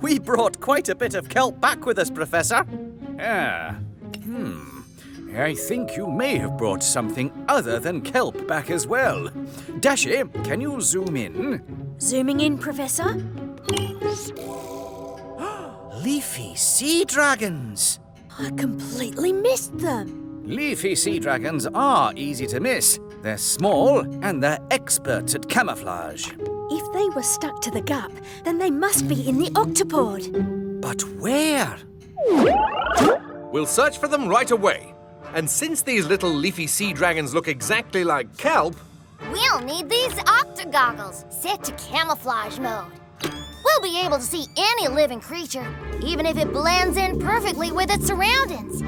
We brought quite a bit of kelp back with us, Professor. I think you may have brought something other than kelp back as well. Dashi, can you zoom in? Zooming in, Professor. Leafy Sea Dragons! I completely missed them. Leafy Sea Dragons are easy to miss. They're small and they're experts at camouflage. If they were stuck to the gap, then they must be in the Octopod. But where? We'll search for them right away. And since these little leafy sea dragons look exactly like kelp... We'll need these octo-goggles set to camouflage mode. We'll be able to see any living creature, even if it blends in perfectly with its surroundings.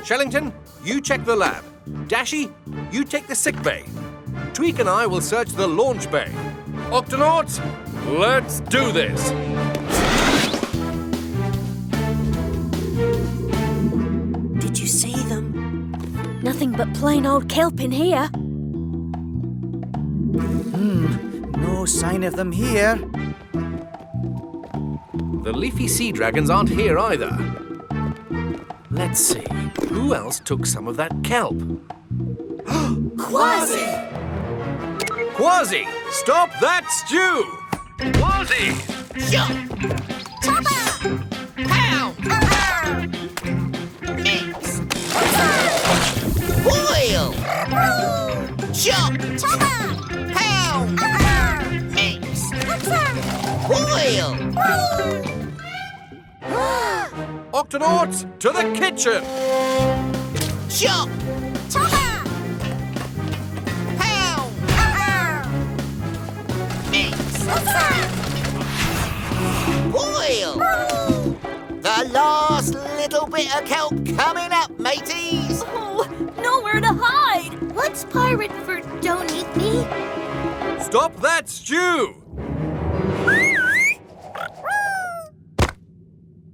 Shellington, you check the lab. Dashi, you take the sick bay. Tweak and I will search the launch bay. Octonauts, let's do this! Did you see them? Nothing but plain old kelp in here. No sign of them here. The leafy sea dragons aren't here either. Let's see, who else took some of that kelp? Kwazii! Kwazii, stop that stew! Kwazii! Shoot! Chopper! Pow! Mix! Boil! Chop! Chopper! Pow! Mix! Boil! Octonauts, to the kitchen! Chop! Chopper! Pow! Mix! Boil! The last little bit of kelp coming up, mateys! Oh, nowhere to hide! What's pirate for don't eat me? Stop that stew!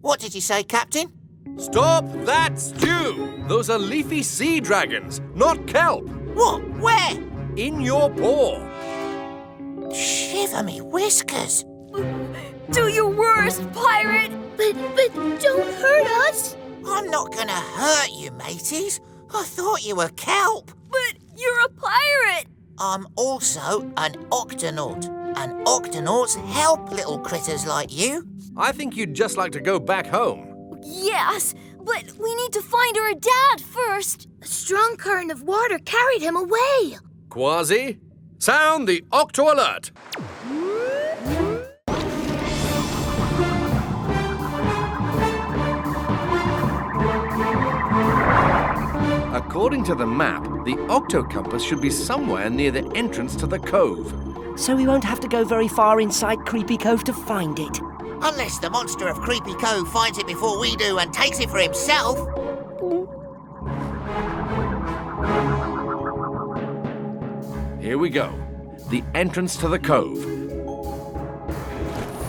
What did you say, Captain? Stop that stew! Those are leafy sea dragons, not kelp. What? Where? In your paw. Shiver me whiskers! Do your worst, pirate! But don't hurt us! I'm not gonna hurt you, mateys. I thought you were kelp. But you're a pirate! I'm also an octonaut, and octonauts help little critters like you. I think you'd just like to go back home. Yes, but we need to find our dad first. A strong current of water carried him away. Kwazii, sound the Octo Alert. According to the map, the Octo Compass should be somewhere near the entrance to the cove. So we won't have to go very far inside Creepy Cove to find it. Unless the monster of Creepy Cove finds it before we do and takes it for himself. Here we go. The entrance to the cove.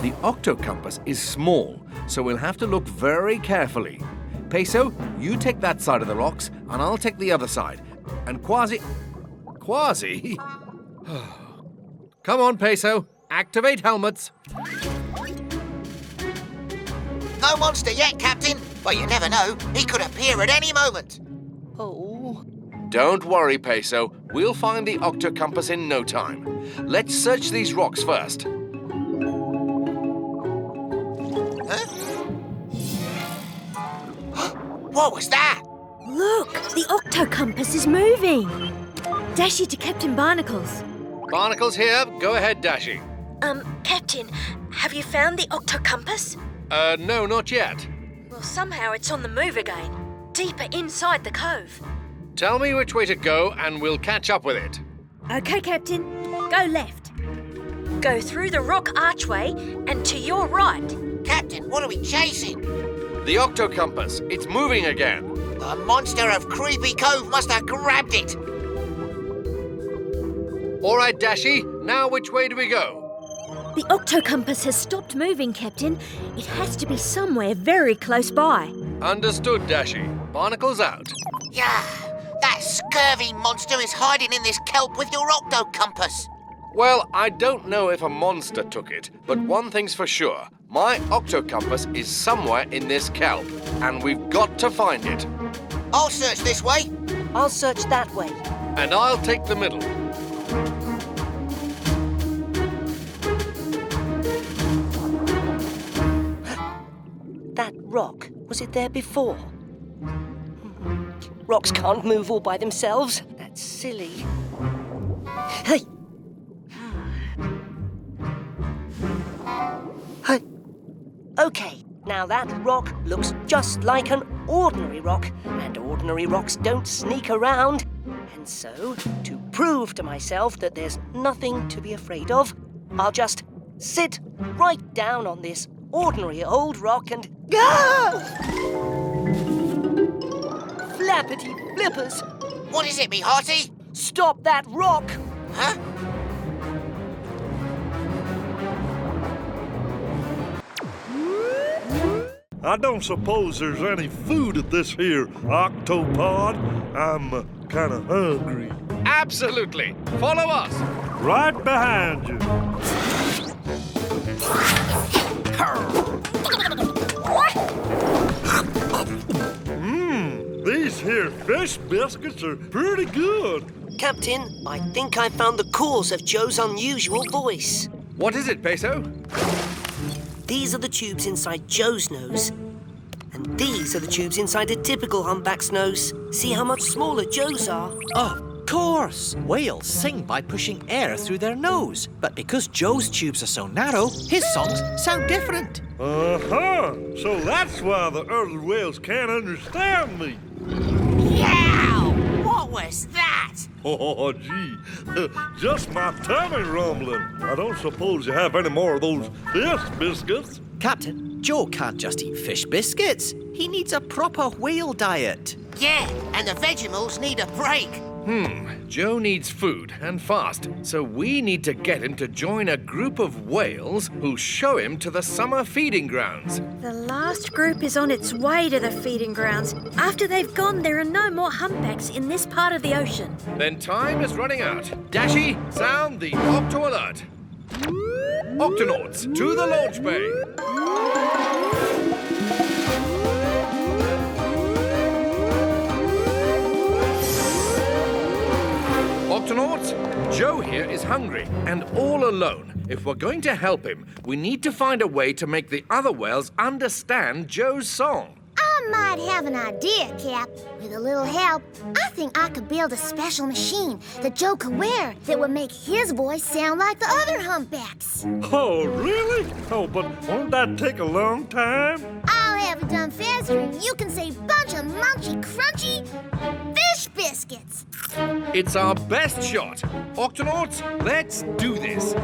The Octo Compass is small, so we'll have to look very carefully. Peso, you take that side of the rocks, and I'll take the other side. And Kwazii... Kwazii? Come on, Peso. Activate helmets. No monster yet, Captain. But you never know. He could appear at any moment. Oh. Don't worry, Peso. We'll find the Octo Compass in no time. Let's search these rocks first. What was that? Look, the Octo Compass is moving. Dashi to Captain Barnacles. Barnacles here. Go ahead, Dashi. Captain, have you found the Octo Compass? No, not yet. Well, somehow it's on the move again, deeper inside the cove. Tell me which way to go and we'll catch up with it. Okay, Captain. Go left. Go through the rock archway and to your right. Captain, what are we chasing? The Octo Compass. It's moving again. The monster of Creepy Cove must have grabbed it. All right, Dashi. Now which way do we go? The Octo Compass has stopped moving, Captain. It has to be somewhere very close by. Understood, Dashi. Barnacles out. Yeah, that scurvy monster is hiding in this kelp with your Octo Compass. Well, I don't know if a monster took it, but one thing's for sure. My octo-compass is somewhere in this kelp, and we've got to find it. I'll search this way. I'll search that way. And I'll take the middle. That rock, was it there before? Rocks can't move all by themselves. That's silly. Hey! Hey! Okay, now that rock looks just like an ordinary rock, and ordinary rocks don't sneak around. And so, to prove to myself that there's nothing to be afraid of, I'll just sit right down on this ordinary old rock and... Flappity flippers! What is it, me hearty? Stop that rock! Huh? I don't suppose there's any food at this here Octopod. I'm kind of hungry. Absolutely. Follow us. Right behind you. These here fish biscuits are pretty good. Captain, I think I found the cause of Joe's unusual voice. What is it, Peso? These are the tubes inside Joe's nose. And these are the tubes inside a typical humpback's nose. See how much smaller Joe's are? Of course! Whales sing by pushing air through their nose. But because Joe's tubes are so narrow, his songs sound different. Uh-huh. So that's why the other whales can't understand me. Yow! What was that? Oh, gee. Just my tummy rumbling. I don't suppose you have any more of those fish biscuits. Captain, Joe can't just eat fish biscuits. He needs a proper whale diet. Yeah, and the Vegimals need a break. Joe needs food, and fast. So we need to get him to join a group of whales who'll show him to the summer feeding grounds. The last group is on its way to the feeding grounds. After they've gone, there are no more humpbacks in this part of the ocean. Then time is running out. Dashy, sound the Octo Alert. Octonauts, to the launch bay. Octonauts, Joe here is hungry and all alone. If we're going to help him, we need to find a way to make the other whales understand Joe's song. I might have an idea, Cap. With a little help, I think I could build a special machine that Joe could wear that would make his voice sound like the other humpbacks. Oh, really? Oh, but won't that take a long time? I'll have it done faster and you can say bunch of munchy, crunchy fish biscuits. It's our best shot. Octonauts, let's do this.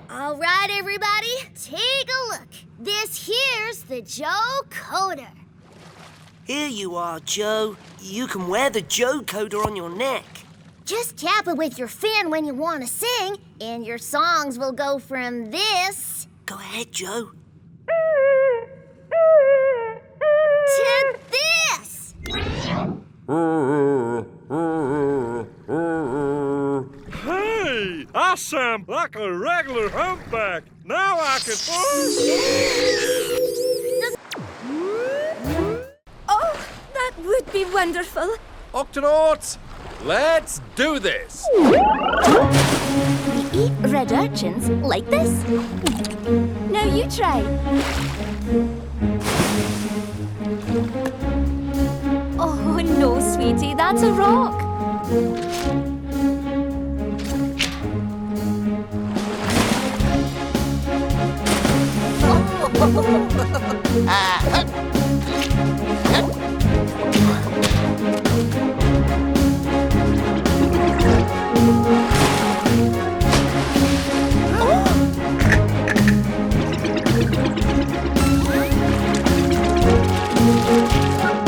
All right, everybody, take a look. This here's the Joe Coder. Here you are, Joe. You can wear the Joe coder on your neck. Just tap it with your fin when you want to sing, and your songs will go from this Go ahead, Joe. to this. Hey, I sound like a regular humpback. Now I can... Oh, that would be wonderful. Octonauts, let's do this. We eat red urchins like this. Now you try. Oh, no, sweetie, that's a rock.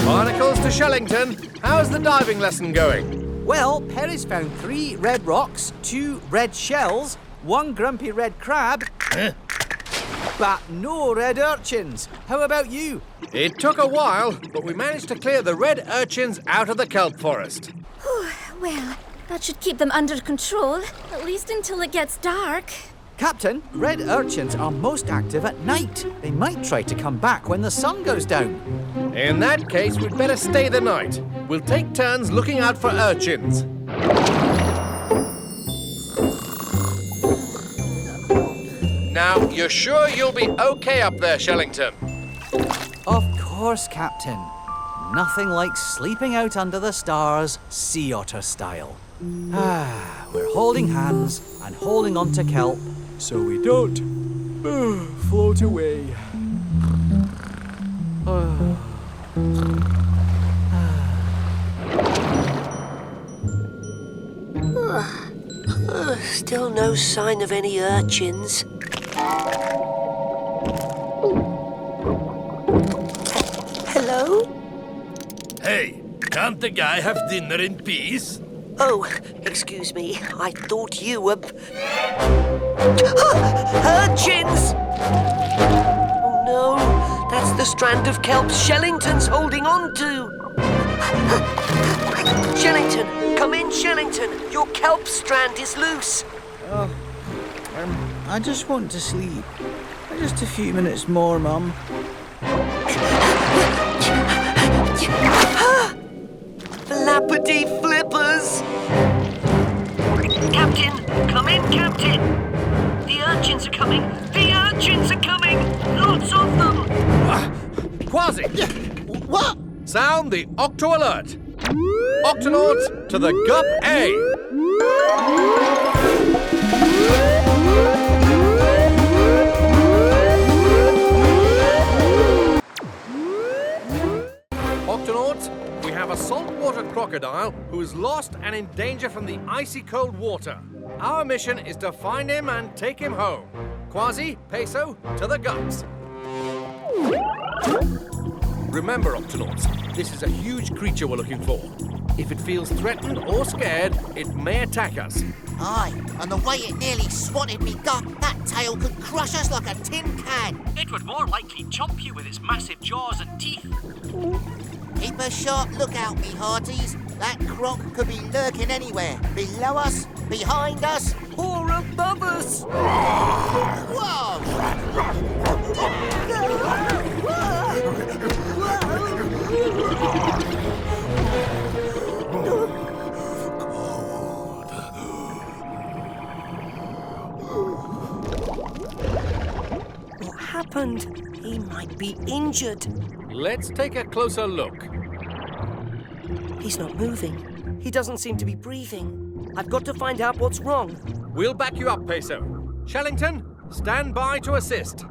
Barnacles to Shellington. How's the diving lesson going? Well, Perry's found 3 red rocks, 2 red shells, 1 grumpy red crab, but no red urchins. How about you? It took a while, but we managed to clear the red urchins out of the kelp forest. Well, that should keep them under control, at least until it gets dark. Captain, red urchins are most active at night. They might try to come back when the sun goes down. In that case, we'd better stay the night. We'll take turns looking out for urchins. Now, you're sure you'll be okay up there, Shellington? Of course, Captain. Nothing like sleeping out under the stars, sea otter style. We're holding hands and holding on to kelp so we don't float away. Still no sign of any urchins. Hello? Hey, can't the guy have dinner in peace? Oh, excuse me. I thought you were... Urchins! Oh no, that's the strand of kelp Shellington's holding on to. Shellington, come in, Shellington. Your kelp strand is loose. I just want to sleep. Just a few minutes more, Mum. Flappity flippers! Captain, come in, Captain. The urchins are coming. The urchins are coming. Lots of them. Kwazii! What? Sound the Octo Alert. Octonauts to the Gup A. Octonauts, we have a saltwater crocodile who is lost and in danger from the icy cold water. Our mission is to find him and take him home. Kwazii, Peso, to the Gups. Remember, Octonauts, this is a huge creature we're looking for. If it feels threatened or scared, it may attack us. Aye, and the way it nearly swatted me gut, that tail could crush us like a tin can. It would more likely chomp you with its massive jaws and teeth. Keep a sharp lookout, me hearties. That croc could be lurking anywhere. Below us, behind us, Or above us. whoa! What happened? He might be injured. Let's take a closer look. He's not moving. He doesn't seem to be breathing. I've got to find out what's wrong. We'll back you up, Peso. Shellington, stand by to assist.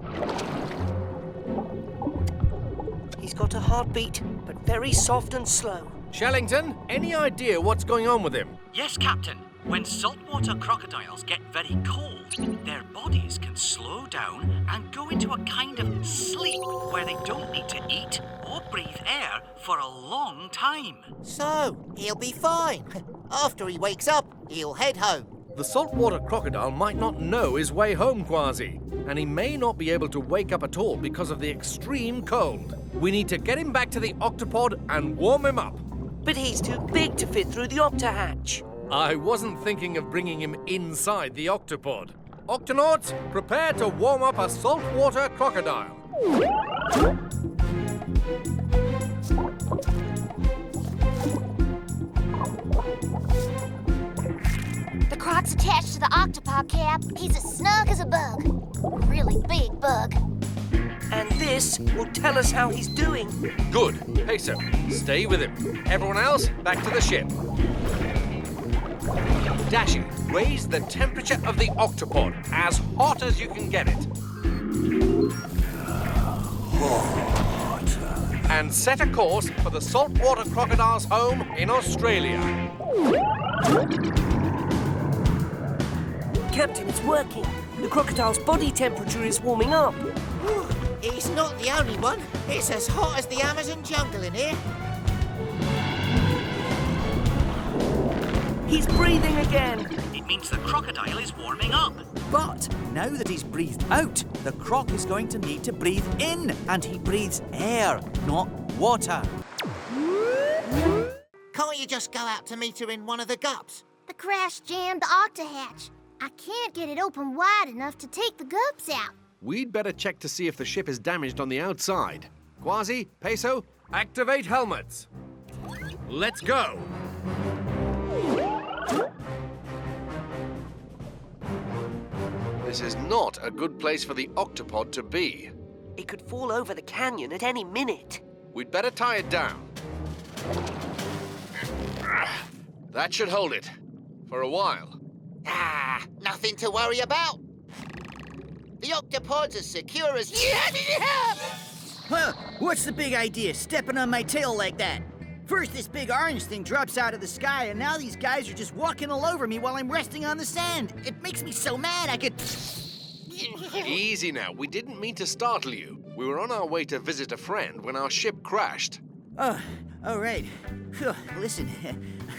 He's got a heartbeat, but very soft and slow. Shellington, any idea what's going on with him? Yes, Captain. When saltwater crocodiles get very cold, their bodies can slow down and go into a kind of sleep where they don't need to eat or breathe air for a long time. So, he'll be fine. After he wakes up, he'll head home. The saltwater crocodile might not know his way home, Kwazii, and he may not be able to wake up at all because of the extreme cold. We need to get him back to the Octopod and warm him up. But he's too big to fit through the octohatch. I wasn't thinking of bringing him inside the Octopod. Octonauts, prepare to warm up a saltwater crocodile. The croc's attached to the Octopod, Cap. He's as snug as a bug. Really big bug. And this will tell us how he's doing. Good. Peso, stay with him. Everyone else, back to the ship. Dashi, raise the temperature of the Octopod as hot as you can get it. And set a course for the saltwater crocodile's home in Australia. Captain, it's working. The crocodile's body temperature is warming up. He's not the only one. It's as hot as the Amazon jungle in here. He's breathing again. It means the crocodile is warming up. But now that he's breathed out, the croc is going to need to breathe in, and he breathes air, not water. Can't you just go out to meet her in one of the gups? The crash jammed the octohatch. I can't get it open wide enough to take the gups out. We'd better check to see if the ship is damaged on the outside. Kwazii, Peso, activate helmets. Let's go. This is not a good place for the Octopod to be. It could fall over the canyon at any minute. We'd better tie it down. That should hold it. For a while. Nothing to worry about. The Octopod's as secure as... Huh, what's the big idea, stepping on my tail like that? First, this big orange thing drops out of the sky, and now these guys are just walking all over me while I'm resting on the sand. It makes me so mad I could... Easy now. We didn't mean to startle you. We were on our way to visit a friend when our ship crashed. Oh, all right. Phew, listen,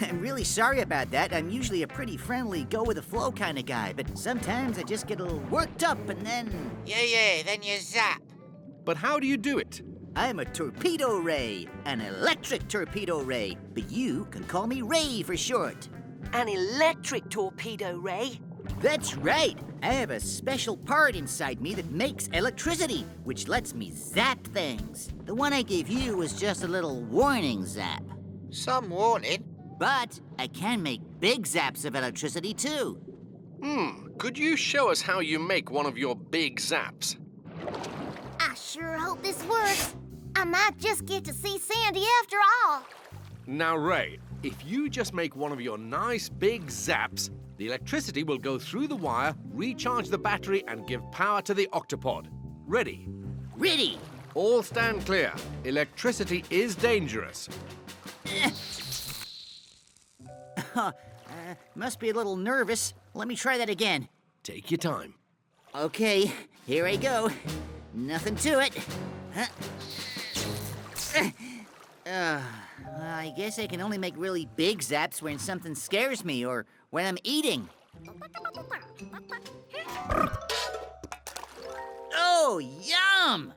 I'm really sorry about that. I'm usually a pretty friendly, go-with-the-flow kind of guy, but sometimes I just get a little worked up and then... Yeah, then you zap. But how do you do it? I'm a torpedo ray, an electric torpedo ray, but you can call me Ray for short. An electric torpedo ray? That's right. I have a special part inside me that makes electricity, which lets me zap things. The one I gave you was just a little warning zap. Some warning. But I can make big zaps of electricity, too. Could you show us how you make one of your big zaps? I sure hope this works. I might just get to see Sandy after all. Now, Ray, if you just make one of your nice big zaps, the electricity will go through the wire, recharge the battery, and give power to the Octopod. Ready? Ready! All stand clear. Electricity is dangerous. Must be a little nervous. Let me try that again. Take your time. Okay, here I go. Nothing to it. I guess I can only make really big zaps when something scares me or when I'm eating. Oh, yum!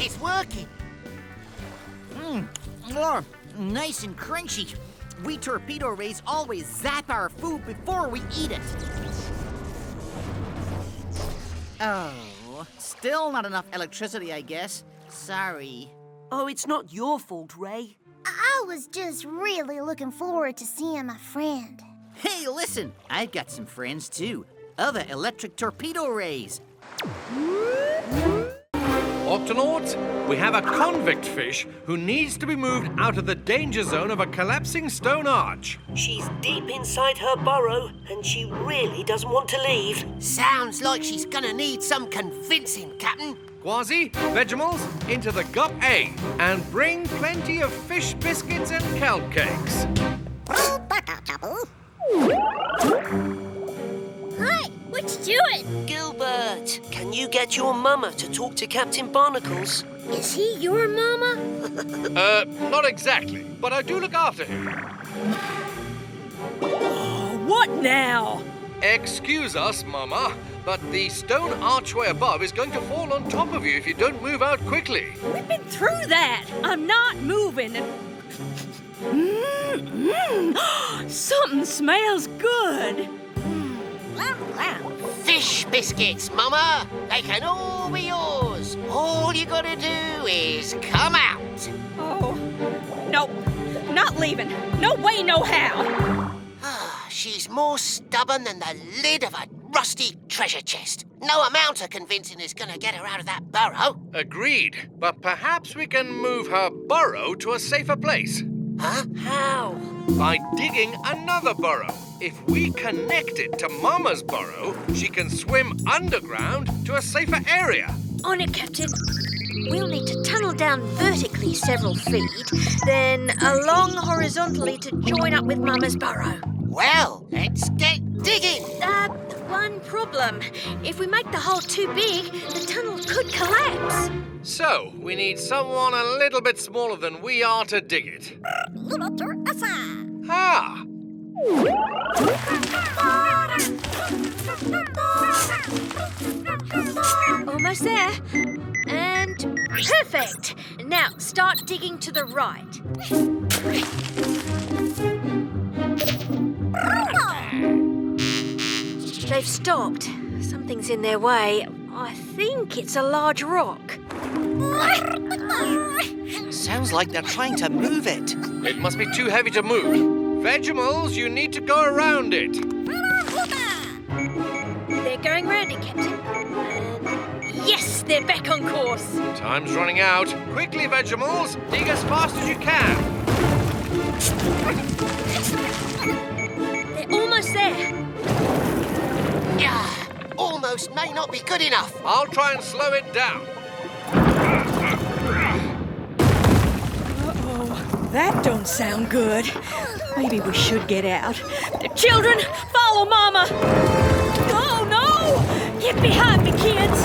It's working. Oh, nice and crunchy. We torpedo rays always zap our food before we eat it. Oh, still not enough electricity, I guess. Sorry. Oh, it's not your fault, Ray. I was just really looking forward to seeing my friend. Hey, listen, I've got some friends too. Other electric torpedo rays. Octonauts, we have a convict fish who needs to be moved out of the danger zone of a collapsing stone arch. She's deep inside her burrow, and she really doesn't want to leave. Sounds like she's gonna need some convincing, Captain. Kwazii, Vegimals, into the Gup A, and bring plenty of fish biscuits and kelp cakes. Hi, what you doing? Gilbert, can you get your mama to talk to Captain Barnacles? Is he your mama? Not exactly, but I do look after him. Oh, what now? Excuse us, Mama, but the stone archway above is going to fall on top of you if you don't move out quickly. We've been through that. I'm not moving. Something smells good. Fish biscuits, Mama. They can all be yours. All you gotta do is come out. Oh, nope. Not leaving. No way, no how. She's more stubborn than the lid of a rusty treasure chest. No amount of convincing is gonna get her out of that burrow. Agreed, but perhaps we can move her burrow to a safer place. Huh? How? By digging another burrow. If we connect it to Mama's burrow, she can swim underground to a safer area. On it, Captain. We'll need to tunnel down vertically several feet, then along horizontally to join up with Mama's burrow. Well, let's get digging. one problem. If we make the hole too big, the tunnel could collapse. So, we need someone a little bit smaller than we are to dig it. Ah! Almost there. And perfect. Now start digging to the right. They've stopped. Something's in their way. I think it's a large rock. Sounds like they're trying to move it. It must be too heavy to move. Vegimals, you need to go around it. They're going round it, Captain. Yes, they're back on course. Time's running out. Quickly, Vegimals, dig as fast as you can. They're almost there. Yeah, almost may not be good enough. I'll try and slow it down. Uh-oh, that don't sound good. Maybe we should get out. Children, follow Mama. Oh, no! Get behind me, kids.